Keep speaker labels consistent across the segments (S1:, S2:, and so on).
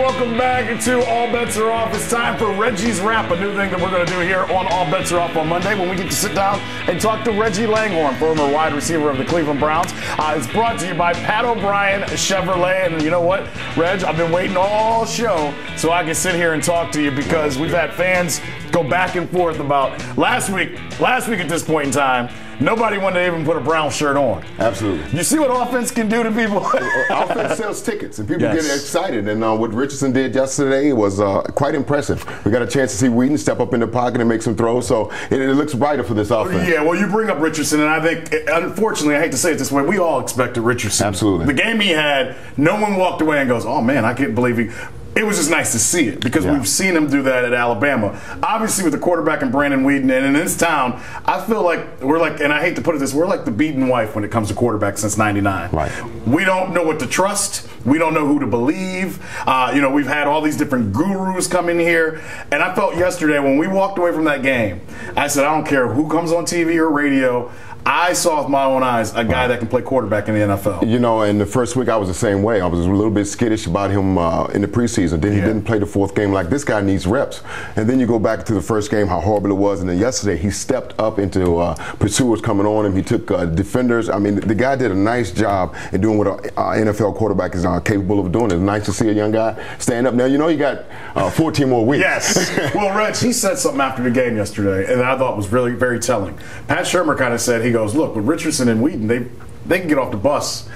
S1: welcome back to All Bets Are Off. It's time for Reggie's Wrap, a new thing that we're going to do here on All Bets Are Off on Monday when we get to sit down and talk to Reggie Langhorne, former wide receiver of the Cleveland Browns. It's brought to you by Pat O'Brien Chevrolet. And you know what, Reg? I've been waiting all show so I can sit here and talk to you because we've had fans go back and forth about last week at this point in time. Nobody wanted to even put a Brown shirt on.
S2: Absolutely.
S1: You see what offense can do to people?
S2: Offense sells tickets, and people get excited. And what Richardson did yesterday was quite impressive. We got a chance to see Wheaton step up in the pocket and make some throws, so it looks brighter for this offense.
S1: Yeah, well, you bring up Richardson, and I think, unfortunately, I hate to say it this way, we all expected Richardson.
S2: Absolutely.
S1: The game he had, no one walked away and goes, oh, man, I can't believe he... It was just nice to see it because we've seen him do that at Alabama. Obviously, with the quarterback and Brandon Wheaton, and in this town, I feel like we're like, and I hate to put it this, we're like the beaten wife when it comes to quarterback since '99.
S2: Right.
S1: We don't know what to trust. We don't know who to believe. We've had all these different gurus come in here, and I felt yesterday when we walked away from that game, I said, I don't care who comes on TV or radio. I saw with my own eyes a guy that can play quarterback in the NFL.
S2: You know, in the first week I was the same way. I was a little bit skittish about him in the preseason. Then he didn't play the fourth game. Like, this guy needs reps. And then you go back to the first game, how horrible it was. And then yesterday he stepped up into pursuers coming on him. He took defenders. I mean, the guy did a nice job in doing what an NFL quarterback is capable of doing. It's nice to see a young guy stand up. Now, you know you got 14 more weeks.
S1: Yes. Well, Reg, he said something after the game yesterday, and I thought was really very telling. Pat Shurmur kind of said, he goes, look, with Richardson and Wheaton, they can get off the bus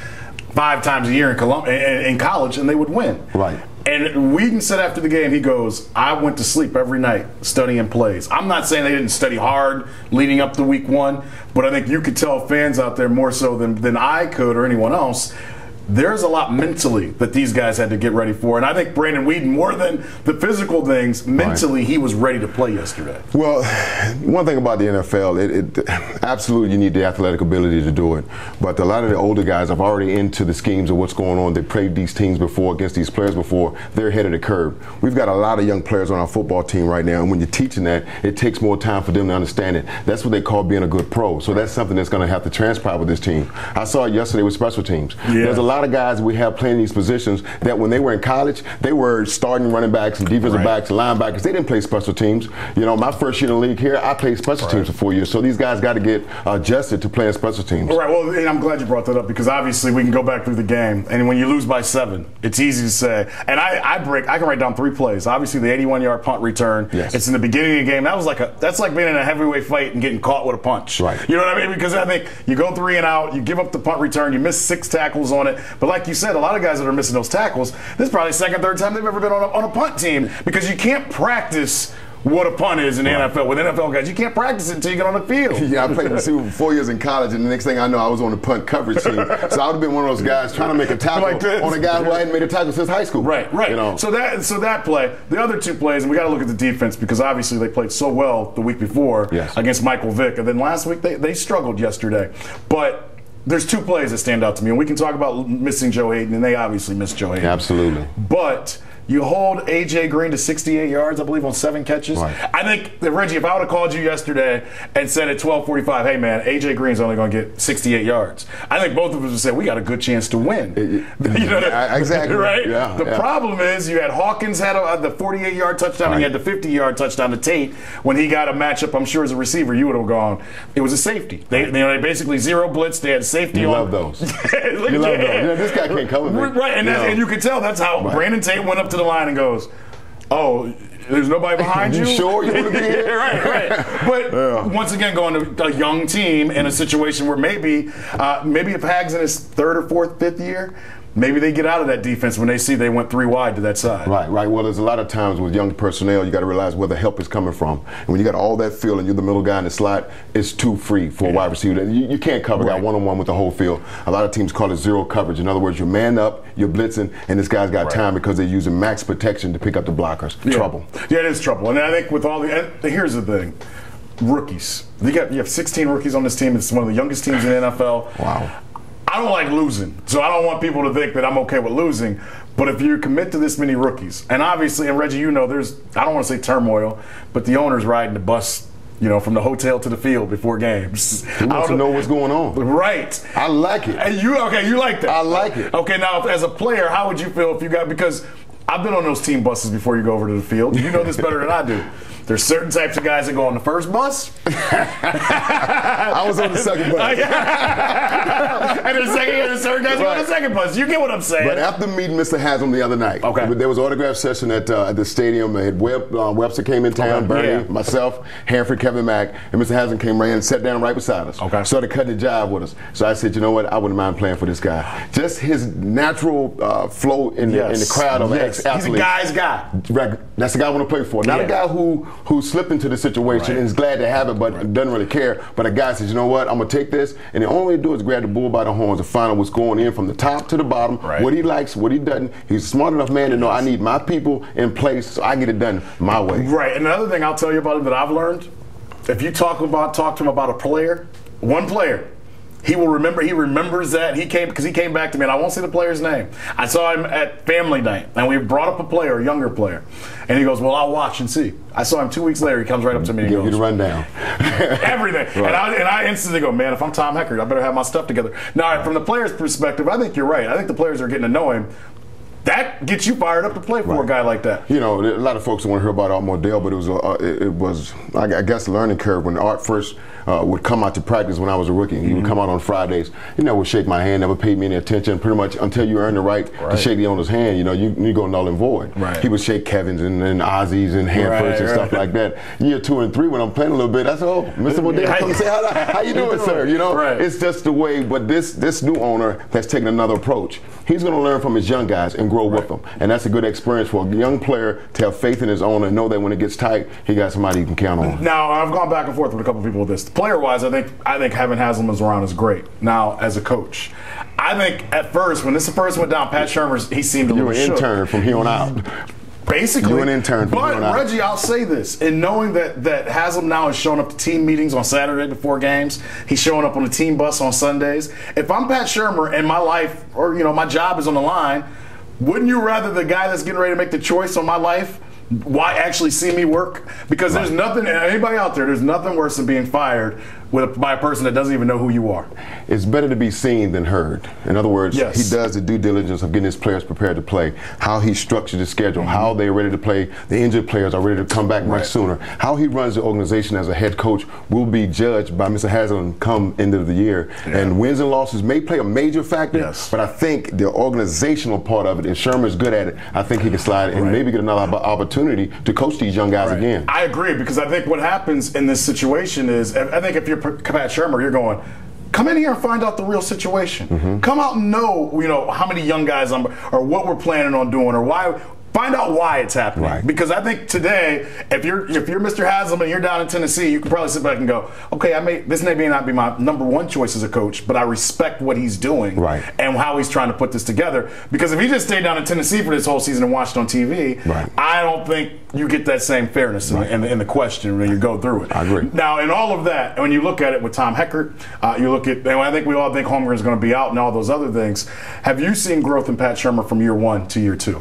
S1: 5 times a year in college and they would win.
S2: Right.
S1: And Wheaton said after the game, he goes, I went to sleep every night studying plays. I'm not saying they didn't study hard leading up to week 1, but I think you could tell fans out there more so than I could or anyone else. There's a lot mentally that these guys had to get ready for. And I think Brandon Wheaton, more than the physical things, mentally he was ready to play yesterday.
S2: Well, one thing about the NFL, absolutely you need the athletic ability to do it. But a lot of the older guys are already into the schemes of what's going on. They played these teams before, against these players before. They're ahead of the curve. We've got a lot of young players on our football team right now. And when you're teaching that, it takes more time for them to understand it. That's what they call being a good pro. So that's something that's going to have to transpire with this team. I saw it yesterday with special teams. There's a lot of guys we have playing these positions that when they were in college, they were starting running backs and defensive backs and linebackers. They didn't play special teams. You know, my first year in the league here, I played special teams for 4 years. So these guys got to get adjusted to playing special teams.
S1: All right. Well, and I'm glad you brought that up because obviously we can go back through the game, and when you lose by 7, it's easy to say. And I can write down 3 plays. Obviously, the 81-yard punt return.
S2: Yes. It's
S1: in the beginning of the game. That's like being in a heavyweight fight and getting caught with a punch.
S2: Right.
S1: You know what I mean? Because I think you go 3 and out, you give up the punt return, you miss 6 tackles on it. But like you said, a lot of guys that are missing those tackles, this is probably the 2nd, 3rd time they've ever been on a punt team because you can't practice what a punt is in the NFL. With NFL guys, you can't practice it until you get on the field.
S2: Yeah, I played receiver for 4 years in college, and the next thing I know, I was on the punt coverage team. So I would have been one of those guys trying to make a tackle on a guy who hadn't made a tackle since high school.
S1: Right. You know? So that play, the other 2 plays, and we got to look at the defense because obviously they played so well the week before against Michael Vick, and then last week they struggled yesterday. But there's 2 plays that stand out to me, and we can talk about missing Joe Hayden, and they obviously missed Joe Hayden.
S2: Absolutely.
S1: But you hold A.J. Green to 68 yards, I believe, on 7 catches.
S2: Right.
S1: I think, Reggie, if I would have called you yesterday and said at 12:45, hey, man, A.J. Green's only going to get 68 yards, I think both of us would say we got a good chance to win. You know,
S2: exactly.
S1: Right?
S2: Yeah,
S1: the problem is you had Hawkins had the 48-yard touchdown, and you had the 50-yard touchdown to Tate. When he got a matchup, I'm sure as a receiver, you would have gone, it was a safety. They basically zero blitz. They had safety on.
S2: You love those. You love those. You know, this guy can't cover me.
S1: Right, and you could tell that's how Brandon Tate went up to the line and goes, oh, there's nobody behind you?
S2: You sure you want to be here?
S1: Right. But once again, going to a young team in a situation where maybe if Hag's in his 3rd or 4th, 5th year, maybe they get out of that defense when they see they went 3 wide to that side.
S2: Right. Well, there's a lot of times with young personnel, you got to realize where the help is coming from. And when you got all that field and you're the middle guy in the slot, it's too free for a wide receiver. You can't cover that one-on-one with the whole field. A lot of teams call it zero coverage. In other words, you're man up, you're blitzing, and this guy's got time because they're using max protection to pick up the blockers. Trouble.
S1: Yeah, it is trouble. And I think with all here's the thing. Rookies. You have 16 rookies on this team. It's one of the youngest teams in the NFL.
S2: Wow.
S1: I don't like losing, so I don't want people to think that I'm okay with losing. But if you commit to this many rookies, and obviously, and Reggie, you know, I don't want to say turmoil, but the owner's riding the bus, you know, from the hotel to the field before games.
S2: He wants to know what's going on.
S1: Right.
S2: I like it.
S1: And you like that?
S2: I like it.
S1: Okay, now as a player, how would you feel if you got, because I've been on those team buses before you go over to the field. You know this better than I do. There's certain types of guys that go on the first bus.
S2: I was on the second bus.
S1: And there's certain guys go on the second bus. You get what I'm saying.
S2: But after meeting Mr. Haslam the other night, there was an autograph session at the stadium. Webster came in town, Bernie, myself, Hanford, Kevin Mack, and Mr. Haslam came right in and sat down right beside us. Started cutting the jive with us. So I said, you know what, I wouldn't mind playing for this guy. Just his natural flow in the crowd of ex-athletes.
S1: He's a guy's guy.
S2: That's the guy I want to play for. Not a guy who slipped into the situation and is glad to have it but doesn't really care. But a guy says, you know what, I'm going to take this. And the only way to do it is grab the bull by the horns and find out what's going in from the top to the bottom, what he likes, what he doesn't. He's a smart enough man to know I need my people in place so I get it done my way. Right.
S1: And another thing I'll tell you about him that I've learned, if you talk to him about a player, one player, he will remember. He remembers that because he came back to me, and I won't say the player's name. I saw him at family night, and we brought up a player, a younger player, and he goes, "Well, I'll watch and see." I saw him 2 weeks later. He comes right up to me and
S2: Give
S1: goes,
S2: you the rundown.
S1: Everything. And I instantly go, man, if I'm Tom Heckert, I better have my stuff together. Now, from the player's perspective, I think you're right. I think the players are getting to know him. That gets you fired up to play for a guy like that.
S2: You know, a lot of folks don't want to hear about Art Modell, but it was, I guess, a learning curve when Art first would come out to practice when I was a rookie. He would come out on Fridays. He never would shake my hand, never paid me any attention. Pretty much until you earn the right to shake the owner's hand, you know, you go null and void. He would shake Kevin's and Ozzy's and Hanford's and stuff like that. Year 2 and 3, when I'm playing a little bit, I said, "Oh, Mr. Modell, come say how you doing, sir?" You know, it's just the way. But this new owner has taken another approach. He's going to learn from his young guys and grow with them, and that's a good experience for a young player to have faith in his owner and know that when it gets tight, he got somebody he can count on.
S1: Now, I've gone back and forth with a couple of people with this. Player-wise, I think having Haslam around is great. Now, as a coach, I think at first, when this first went down, Pat Shurmur, he seemed a little shook.
S2: You were an intern from here on out.
S1: Basically,
S2: you an intern.
S1: But Reggie, I'll say this: in knowing that Haslam now is showing up to team meetings on Saturday before games, he's showing up on the team bus on Sundays. If I'm Pat Shurmur and my life, or my job is on the line, wouldn't you rather the guy that's getting ready to make the choice on my life actually see me work? Because there's nothing, anybody out there, there's nothing worse than being fired by a person that doesn't even know who you are.
S2: It's better to be seen than heard. In other words, he does the due diligence of getting his players prepared to play, how he structured the schedule, how they're ready to play, the injured players are ready to come back much sooner. How he runs the organization as a head coach will be judged by Mr. Haslam come end of the year. And wins and losses may play a major factor, but I think the organizational part of it, and Shurmur's good at it, I think he can slide and maybe get another opportunity to coach these young guys again.
S1: I agree, because I think what happens in this situation is, I think if you're Pat Shurmur, you're going, come in here and find out the real situation. Come out and know, how many young guys or what we're planning on doing, or why. Find out why it's happening. Because I think today, if you're Mr. Haslam and you're down in Tennessee, you can probably sit back and go, okay, this may not be my #1 choice as a coach, but I respect what he's doing and how he's trying to put this together. Because if he just stayed down in Tennessee for this whole season and watched on TV, I don't think you get that same fairness in the question when you go through it.
S2: I agree.
S1: Now, in all of that, when you look at it with Tom Heckert, you look at, and I think we all think Holmgren is going to be out and all those other things. Have you seen growth in Pat Shurmur from year 1 to year 2?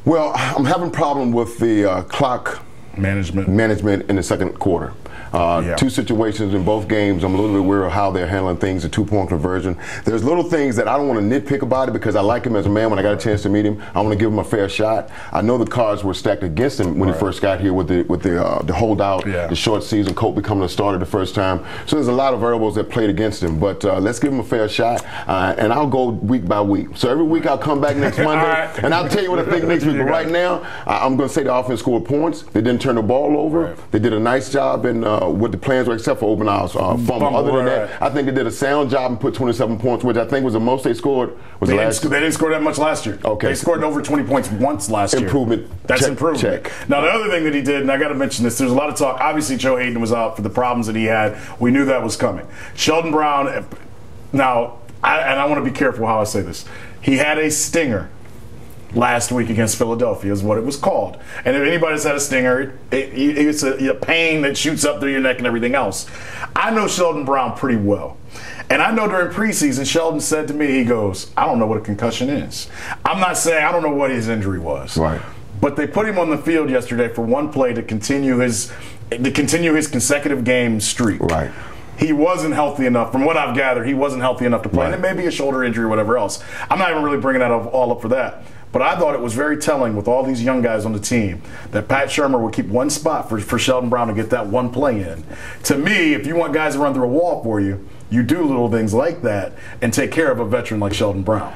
S2: Well, I'm having a problem with the clock management in the second quarter. 2 situations in both games. I'm a little bit weary of how they're handling things, the 2-point conversion. There's little things that I don't want to nitpick about it because I like him as a man. When I got a chance to meet him, I want to give him a fair shot. I know the cards were stacked against him when he first got here with the holdout, the short season, Colt becoming a starter the first time. So there's a lot of variables that played against him. But let's give him a fair shot, and I'll go week by week. So every week I'll come back next Monday, and I'll tell you what I think next week. But right now, I'm going to say the offense scored points. They didn't turn the ball over. They did a nice job in what the plans were, except for Obenau's fumble. Other than that, I think they did a sound job and put 27 points, which I think was the most they scored. They
S1: didn't score that much last year. They scored over 20 points once last year.
S2: Improvement.
S1: That's improvement.
S2: Check.
S1: Now, the other thing that he did, and I got to mention this, there's a lot of talk. Obviously, Joe Hayden was out for the problems that he had. We knew that was coming. Sheldon Brown, now, I want to be careful how I say this. He had a stinger last week against Philadelphia is what it was called. And if anybody's had a stinger, it's a pain that shoots up through your neck and everything else. I know Sheldon Brown pretty well. And I know during preseason, Sheldon said to me, he goes, I don't know what a concussion is. I'm not saying I don't know what his injury was. But they put him on the field yesterday for one play to continue his consecutive game streak. He wasn't healthy enough. From what I've gathered, he wasn't healthy enough to play. And it may be a shoulder injury or whatever else. I'm not even really bringing that all up for that. But I thought it was very telling with all these young guys on the team that Pat Shurmur would keep one spot for Sheldon Brown to get that one play in. To me, if you want guys to run through a wall for you, you do little things like that and take care of a veteran like Sheldon Brown.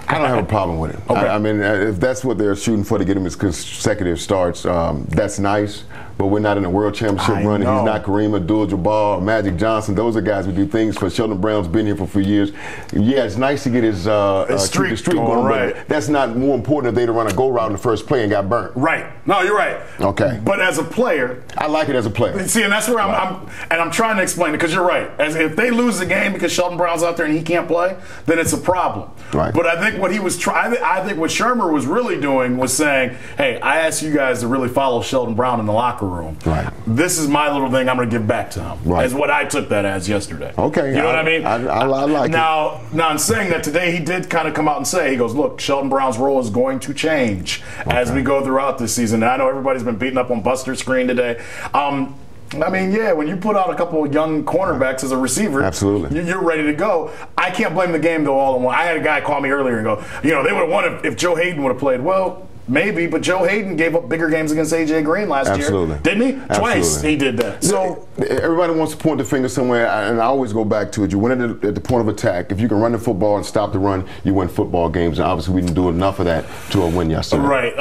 S2: I don't have a problem with it.
S1: Okay.
S2: I mean, if that's what they're shooting for to get him his consecutive starts, that's nice. But we're not in a world championship run. He's not Kareem Abdul-Jabbar or Magic Johnson. Those are guys who do things for. Sheldon Brown's been here for a few years. Yeah, it's nice to get his streak going,
S1: right.
S2: But that's not more important if they to run a go route in the first play and got burnt.
S1: Right. No, you're right.
S2: Okay.
S1: But as a player,
S2: I like it as a player.
S1: See, and that's where I'm trying to explain it, because you're right. As if they lose the game because Sheldon Brown's out there and he can't play, then it's a problem.
S2: Right.
S1: But I think what he was trying, I think what Shurmur was really doing was saying, hey, I asked you guys to really follow Sheldon Brown in the locker room.
S2: Right.
S1: This is my little thing I'm going to give back to him.
S2: Right.
S1: Is what I took that as yesterday.
S2: Okay.
S1: You know what I mean?
S2: I like it.
S1: Now, in saying that today, he did kind of come out and say, he goes, look, Sheldon Brown's role is going to change as we go throughout this season. And I know everybody's been beating up on Buster Screen today. I mean, yeah, when you put out a couple of young cornerbacks as a receiver,
S2: absolutely,
S1: you're ready to go. I can't blame the game, though, all in one. I had a guy call me earlier and go, they would have won if Joe Hayden would have played. Well, maybe, but Joe Hayden gave up bigger games against A.J. Green last year. Didn't he?
S2: Absolutely.
S1: Twice he did that. So
S2: everybody wants to point the finger somewhere, and I always go back to it. You win at the point of attack. If you can run the football and stop the run, you win football games. And obviously, we didn't do enough of that to win yesterday.
S1: Right.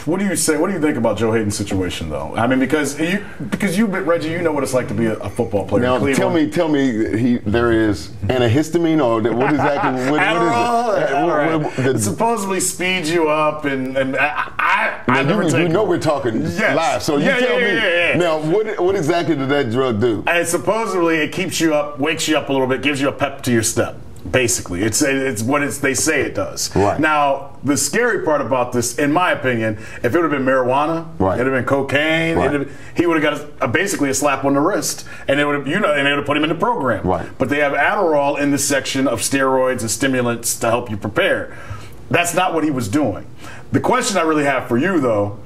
S1: What do you say? What do you think about Joe Hayden's situation, though? I mean, because you, Reggie, you know what it's like to be a football player.
S2: Now, tell me, there is antihistamine, or what exactly?
S1: Adderall. It supposedly speeds you up, and
S2: you know we're talking live, so you tell me. Now, what exactly did that drug do?
S1: And supposedly it keeps you up, wakes you up a little bit, gives you a pep to your step. Basically, it's what they say it does.
S2: Right.
S1: Now, the scary part about this, in my opinion, if it would have been marijuana, it'd have been cocaine, he would have got basically a slap on the wrist, and it would have, and they would have put him in the program.
S2: Right.
S1: But they have Adderall in this section of steroids and stimulants to help you prepare. That's not what he was doing. The question I really have for you, though,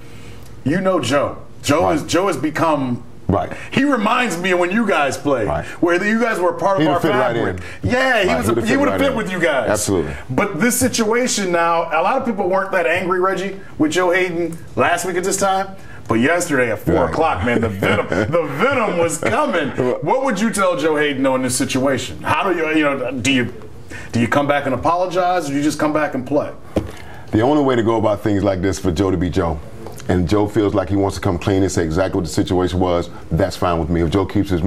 S1: Joe. Joe has become.
S2: Right.
S1: He reminds me of when you guys played, where you guys were a part of our fabric. Yeah, he would have fit with you guys.
S2: Absolutely.
S1: But this situation now, a lot of people weren't that angry, Reggie, with Joe Hayden last week at this time. But yesterday at 4 o'clock, man, the venom was coming. What would you tell Joe Hayden, though, in this situation? How do you come back and apologize, or do you just come back and play?
S2: The only way to go about things like this for Joe to be Joe. And Joe feels like he wants to come clean and say exactly what the situation was, that's fine with me. If Joe keeps his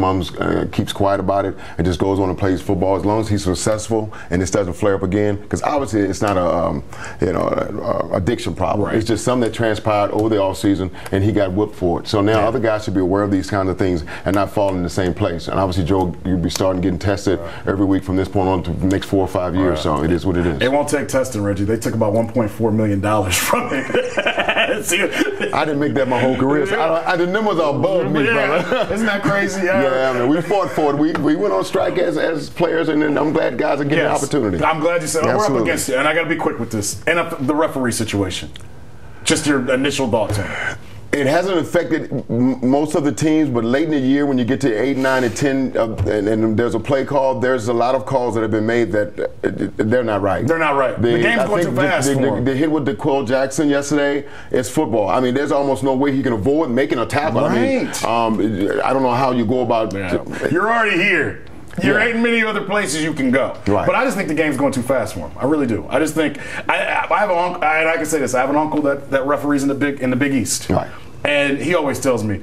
S2: keeps quiet about it and just goes on and plays football, as long as he's successful and this doesn't flare up again, because obviously it's not a addiction problem. Right. It's just something that transpired over the offseason, and he got whipped for it. So now other guys should be aware of these kinds of things and not fall in the same place. And obviously, Joe, you'll be starting getting tested every week from this point on to the next 4 or 5 years. So it is what it is.
S1: It won't take testing, Reggie. They took about $1.4 million from him.
S2: I didn't make that my whole career. So the numbers are above me, brother.
S1: Isn't that crazy?
S2: Yeah, man. We fought for it. We went on strike as players, and then I'm glad guys are getting an opportunity.
S1: I'm glad you said we're up against it, and I got to be quick with this. And the referee situation. Just your initial thoughts on it.
S2: It hasn't affected most of the teams, but late in the year when you get to 8, 9, and 10, and there's a play call, there's a lot of calls that have been made that they're not right.
S1: They're not right. The game's going too fast for them.
S2: The hit with DeQuell Jackson yesterday, it's football. I mean, there's almost no way he can avoid making a tackle.
S1: Right.
S2: I mean, I don't know how you go about
S1: You're already here. There ain't many other places you can go.
S2: Right.
S1: But I just think the game's going too fast for him. I really do. I just think I have an uncle, and I can say this, I have an uncle that referees in the Big East.
S2: Right.
S1: And he always tells me,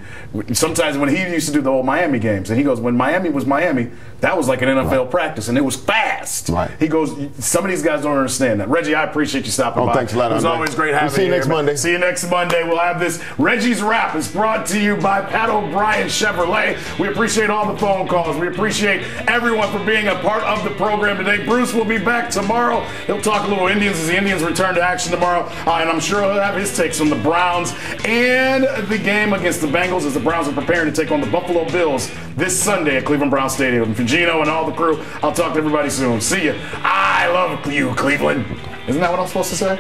S1: sometimes when he used to do the old Miami games, and he goes, when Miami was Miami, that was like an NFL practice, and it was fast.
S2: Right.
S1: He goes, some of these guys don't understand that. Reggie, I appreciate you stopping by.
S2: Thanks a lot.
S1: It was always great having you.
S2: See you next Monday.
S1: See you next Monday. We'll have this. Reggie's Wrap is brought to you by Pat O'Brien Chevrolet. We appreciate all the phone calls. We appreciate everyone for being a part of the program today. Bruce will be back tomorrow. He'll talk a little Indians as the Indians return to action tomorrow, and I'm sure he'll have his takes on the Browns and the game against the Bengals as the Browns are preparing to take on the Buffalo Bills this Sunday at Cleveland Brown Stadium. For Gino and all the crew, I'll talk to everybody soon. See ya. I love you, Cleveland. Isn't that what I'm supposed to say?